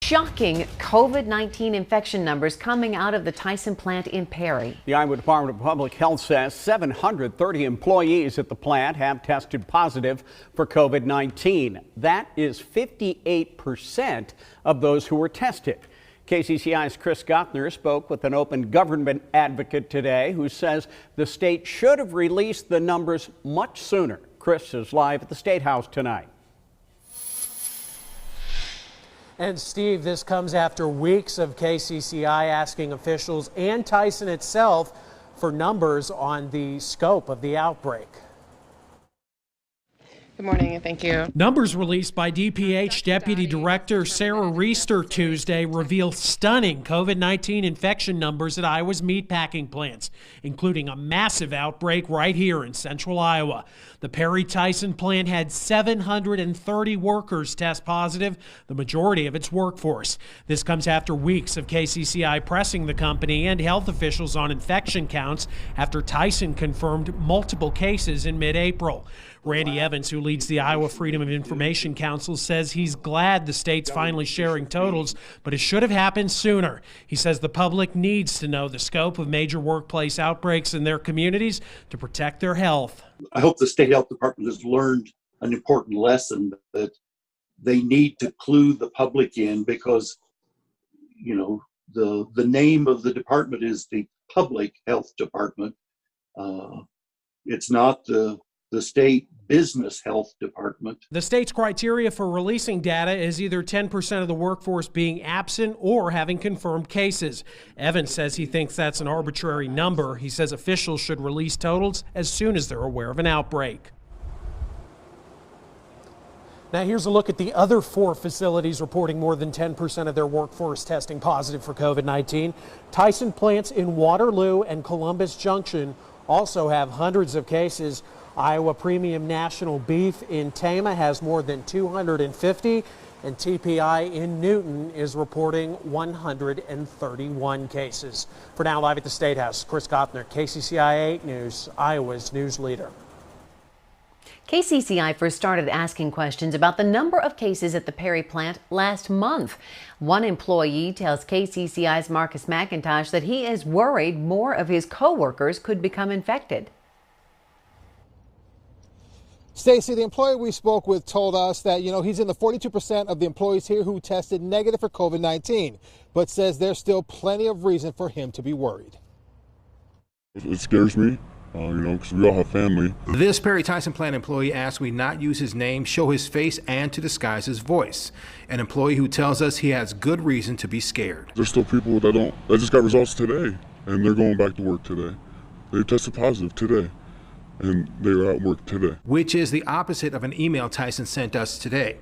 Shocking COVID-19 infection numbers coming out of the Tyson plant in Perry. The Iowa Department of Public Health says 730 employees at the plant have tested positive for COVID-19. That is 58% of those who were tested. KCCI's Chris Gothner spoke with an open government advocate today who says the state should have released the numbers much sooner. Chris is live at the State House tonight. And Steve, this comes after weeks of KCCI asking officials and Tyson itself for numbers on the scope of the outbreak. Good morning and thank you. Numbers released by DPH Deputy Director Sarah Reister Tuesday reveal stunning COVID-19 infection numbers at Iowa's meatpacking plants, including a massive outbreak right here in central Iowa. The Perry Tyson plant had 730 workers test positive, the majority of its workforce. This comes after weeks of KCCI pressing the company and health officials on infection counts after Tyson confirmed multiple cases in mid-April. Randy Evans, who leads the Iowa Freedom of Information Council, says he's glad the state's finally sharing totals, but it should have happened sooner. He says the public needs to know the scope of major workplace outbreaks in their communities to protect their health. I hope the state health department has learned an important lesson that they need to clue the public in, because, you know, the name of the department is the Public Health Department. It's not the state business health department. The state's criteria for releasing data is either 10% of the workforce being absent or having confirmed cases. Evans says he thinks that's an arbitrary number. He says officials should release totals as soon as they're aware of an outbreak. Now here's a look at the other 4 facilities reporting more than 10% of their workforce testing positive for COVID-19. Tyson plants in Waterloo and Columbus Junction also have hundreds of cases. Iowa Premium National Beef in Tama has more than 250, and TPI in Newton is reporting 131 cases. For now, live at the State House, Chris Gothner, KCCI 8 News, Iowa's news leader. KCCI first started asking questions about the number of cases at the Perry plant last month. One employee tells KCCI's Marcus McIntosh that he is worried more of his co-workers could become infected. Stacy, the employee we spoke with told us that, he's in the 42% of the employees here who tested negative for COVID-19, but says there's still plenty of reason for him to be worried. It scares me, because we all have family. This Perry Tyson plant employee asked we not use his name, show his face, and to disguise his voice. An employee who tells us he has good reason to be scared. There's still people that just got results today, and they're going back to work today. They tested positive today, and they were at work today. Which is the opposite of an email Tyson sent us today.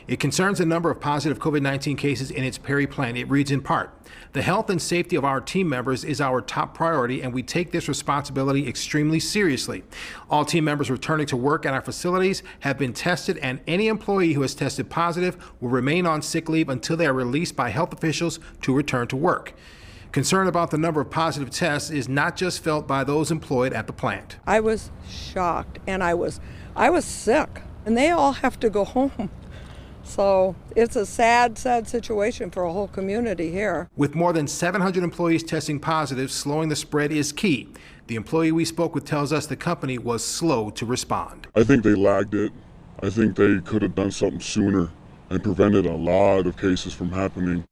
It concerns the number of positive COVID-19 cases in its Perry plant. It reads in part, "The health and safety of our team members is our top priority, and we take this responsibility extremely seriously. All team members returning to work at our facilities have been tested, and any employee who has tested positive will remain on sick leave until they are released by health officials to return to work." Concern about the number of positive tests is not just felt by those employed at the plant. I was shocked, and I was sick, and they all have to go home. So it's a sad situation for a whole community here. With more than 700 employees testing positive, slowing the spread is key. The employee we spoke with tells us the company was slow to respond. I think they lagged it. I think they could have done something sooner and prevented a lot of cases from happening.